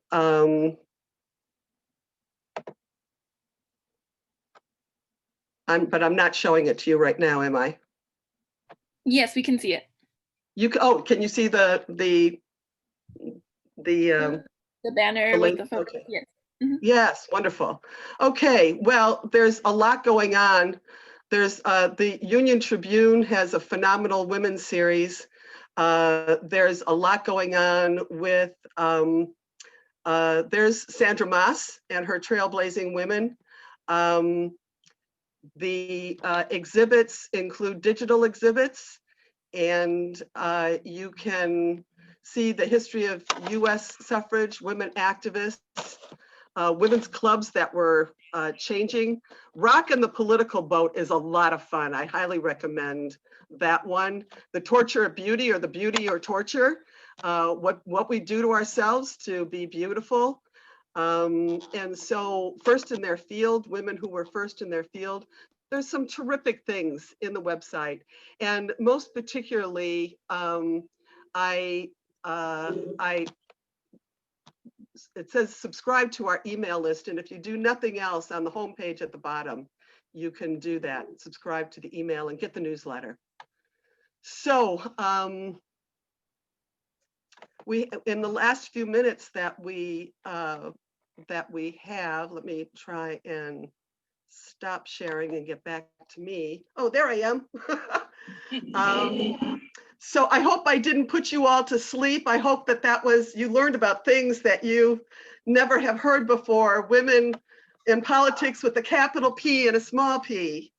but I'm not showing it to you right now, am I? Yes, we can see it. You can you see the banner the with link? the photo. Okay. Yes. Mhm. Yes, wonderful. Okay, well, there's a lot going on. There's the Union Tribune has a phenomenal women's series. There's a lot going on with, there's Sandra Maas and her Trailblazing Women. The exhibits include digital exhibits, and you can see the history of US suffrage, women activists, women's clubs that were changing. Rockin' the Political Boat is a lot of fun. I highly recommend that one. The Torture of Beauty, or the Beauty or Torture, what we do to ourselves to be beautiful. And so first in their field, women who were first in their field. There's some terrific things in the website. And most particularly, it says subscribe to our email list. And if you do nothing else, on the homepage at the bottom, you can do that. Subscribe to the email and get the newsletter. So we, in the last few minutes that we have, let me try and stop sharing and get back to me. Oh, there I am. So I hope I didn't put you all to sleep. I hope that you learned about things that you never have heard before. Women in politics with a capital P and a small p.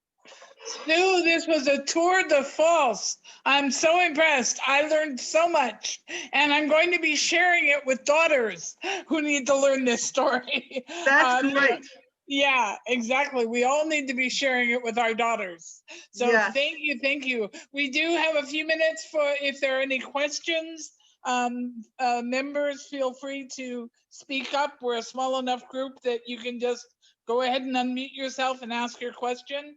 Sue, this was a tour de force. I'm so impressed. I learned so much, and I'm going to be sharing it with daughters who need to learn this story. That's great. Yeah, exactly. We all need to be sharing it with our daughters. So yes. Thank you, thank you. We do have a few minutes for if there are any questions. Members, feel free to speak up. We're a small enough group that you can just go ahead and unmute yourself and ask your question.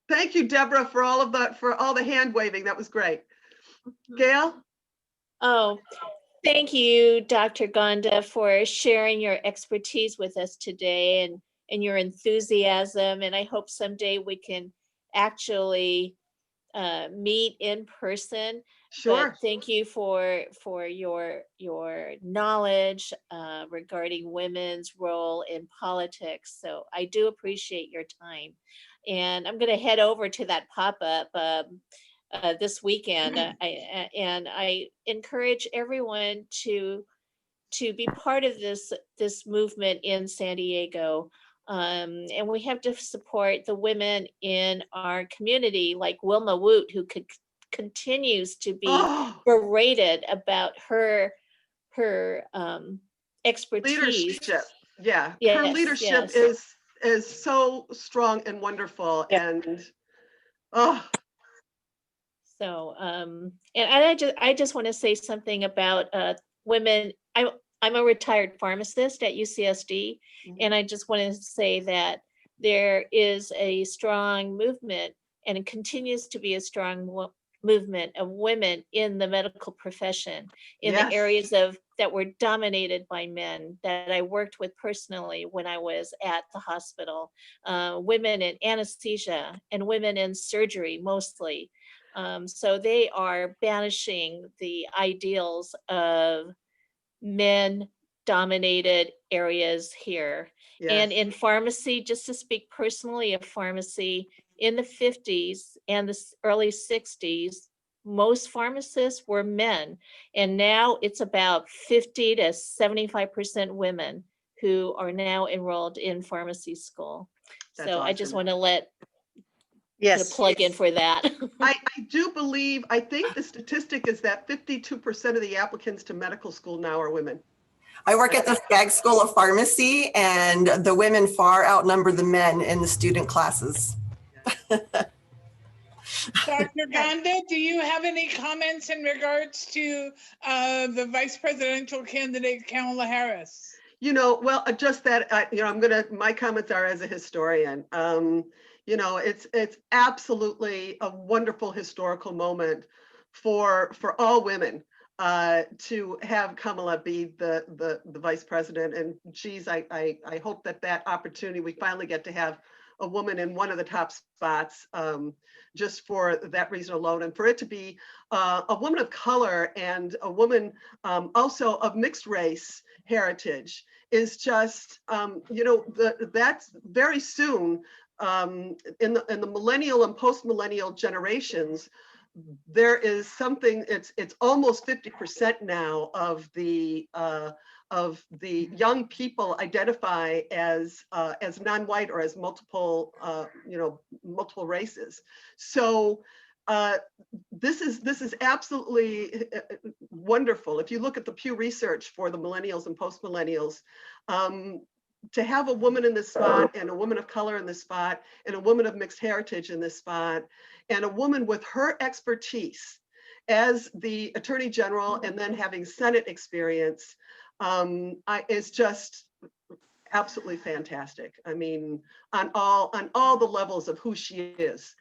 Thank you, Deborah, for all the hand waving. That was great. Gail? Oh, thank you, Dr. Gonda, for sharing your expertise with us today and your enthusiasm. And I hope someday we can actually meet in person. Sure. But thank you for your knowledge regarding women's role in politics. So I do appreciate your time. And I'm going to head over to that pop-up this weekend. I encourage everyone to be part of this movement in San Diego. And we have to support the women in our community, like Wilma Woot, who continues to be berated about her expertise. Leadership. Yeah. Yes, her leadership is so strong and wonderful. Yeah. And so and I just want to say something about women. I'm a retired pharmacist at UCSD, and I just want to say that there is a strong movement, and it continues to be a strong movement of women in the medical profession, in the Yes. areas that were dominated by men that I worked with personally when I was at the hospital, women in anesthesia and women in surgery mostly. So they are banishing the ideals of men dominated areas here. And Yes. in pharmacy, just to speak personally of pharmacy, in the 50s and the early 60s, most pharmacists were men. And now it's about 50 to 75% women who are now enrolled in pharmacy school. That's So I just awesome. want to put a Yes. plug in for that. I do believe, I think the statistic is that 52% of the applicants to medical school now are women. I work at the Skaggs School of Pharmacy, and the women far outnumber the men in the student classes. Dr. Gonda, do you have any comments in regards to the vice presidential candidate, Kamala Harris? Well, just that, my comments are as a historian. It's absolutely a wonderful historical moment for all women to have Kamala be the vice president. And geez, I hope that opportunity, we finally get to have a woman in one of the top spots, just for that reason alone, and for it to be a woman of color and a woman also of mixed race heritage is just, that's very soon in the millennial and post-millennial generations. There is something, it's almost 50% now of the young people identify as non-white or as multiple races. So this is absolutely wonderful. If you look at the Pew Research for the millennials and post-millennials, to have a woman in this spot and a woman of color in this spot and a woman of mixed heritage in this spot and a woman with her expertise as the Attorney General and then having Senate experience is just absolutely fantastic. I mean, on all the levels of who she is.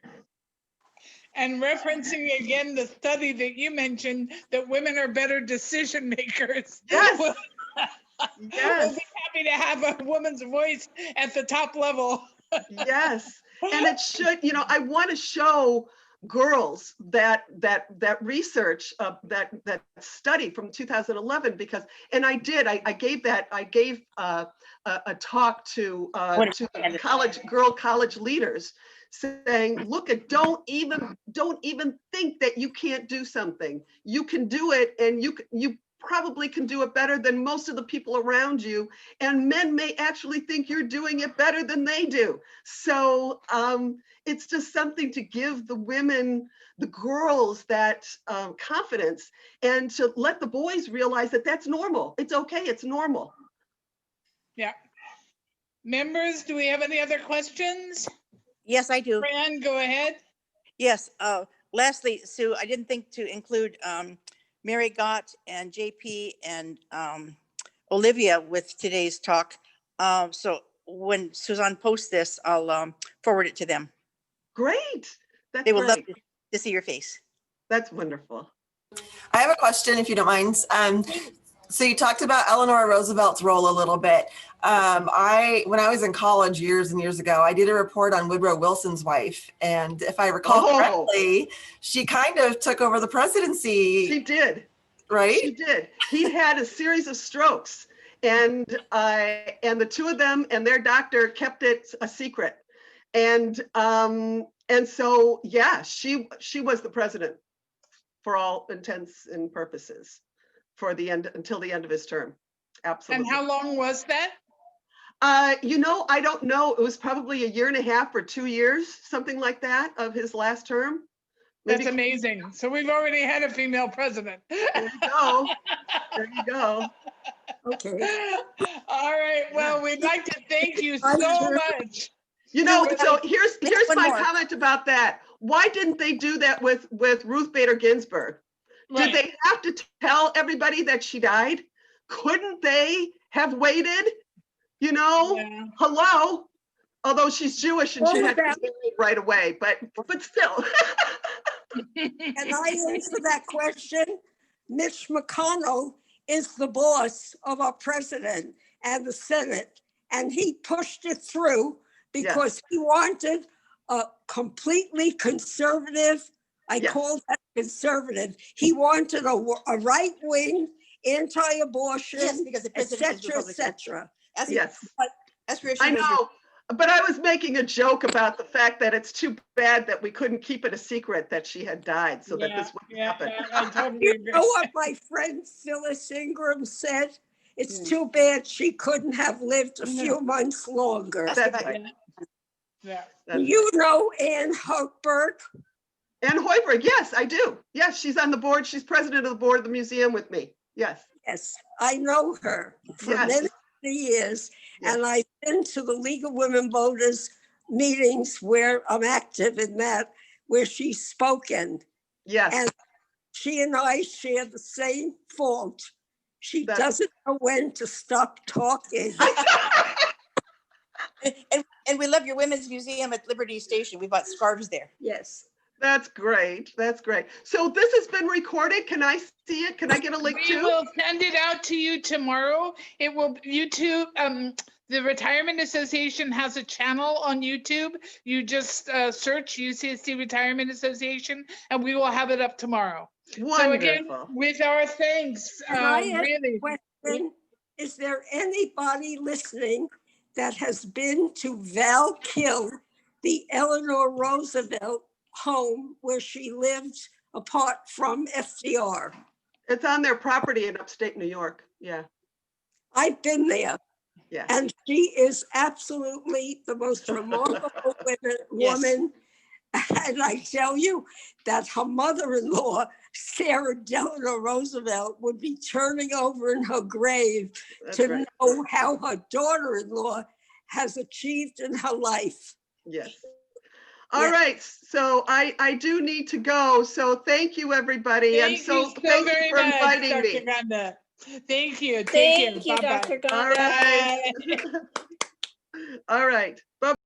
And referencing again the study that you mentioned, that women are better decision makers. Yes. We'll Yes. be happy to have a woman's voice at the top level. Yes. And it should, I want to show girls that research, that study from 2011, because, and I gave a talk to college leaders saying, look, don't even think that you can't do something. You can do it, and you probably can do it better than most of the people around you, and men may actually think you're doing it better than they do. So it's just something to give the women, the girls, that confidence, and to let the boys realize that that's normal. It's okay, it's normal. Yeah. Members, do we have any other questions? Yes, I do. Fran, go ahead. Yes. Lastly, Sue, I didn't think to include Mary Gott and JP and Olivia with today's talk. So when Suzanne posts this, I'll forward it to them. Great. That's They would love great. to see your face. That's wonderful. I have a question, if you don't mind. So you talked about Eleanor Roosevelt's role a little bit. When I was in college years and years ago, I did a report on Woodrow Wilson's wife. And if I recall correctly, she kind of took over the presidency. She did. Right? She did. He had a series of strokes, and the two of them and their doctor kept it a secret. And so, yeah, she was the president for all intents and purposes until the end of his term. Absolutely. And how long was that? I don't know. It was probably 1.5 years or 2 years, something like that, of his last term. That's amazing. So we've already had a female president. There you go. There you go. Okay. All right. Well, we'd like to thank you so much. So here's my more. comment about that. Why didn't they do that with Ruth Bader Ginsburg? Right. Did they have to tell everybody that she died? Couldn't they have waited? Yeah. Hello. Although she's Jewish and she had to say right away, but still. Can I answer that question? Mitch McConnell is the boss of our president and the Senate, and he pushed it through because he wanted a completely conservative, I Yes. call that conservative. He wanted a right-wing, anti-abortion, Yes, because the et president is cetera, et Republican. cetera. As, Yes, as for I know. But I was making a joke about the fact that it's too bad that we couldn't keep it a secret that she had died so that this wouldn't happen. I totally You agree. know what my friend Phyllis Ingram said? It's Hmm. too bad she couldn't have lived a few months longer. That's right. Yeah. That's You know Ann Hochberg? Ann Hoiberg, yes, I do. Yes, she's on the board. She's president of the board of the museum with me. Yes. Yes, I know her for Yes. many years. Yes. And I've been to the League of Women Voters meetings where I'm active in that, where she's spoken. Yes. And she and I share the same fault. She That- doesn't know when to stop talking. and we love your women's museum at Liberty Station. We bought scarves there. Yes. That's great. That's great. So this has been recorded. Can I see it? Can I get a link We too? will send it out to you tomorrow. It will, YouTube, the Retirement Association has a channel on YouTube. You just search UCSD Retirement Association and we will have it up tomorrow. So again, Wonderful. with our thanks, Can I ask really. a question? Is there anybody listening that has been to Val-Kill, the Eleanor Roosevelt home where she lived apart from FDR? It's on their property in upstate New York. Yeah. I've been there, Yeah. and she is absolutely the most remarkable woman. And I tell you that her mother-in-law, Sarah Delano Roosevelt, would be turning over in her grave That's to right. know how her daughter-in-law has achieved in her life. Yes. All Yeah. right. So I do need to go. So thank you, everybody. Thank you so very for much, inviting Dr. me. Gonda. Thank you. Take Thank care. you, Bye-bye. Dr. All Gonda. right. All right. Bye.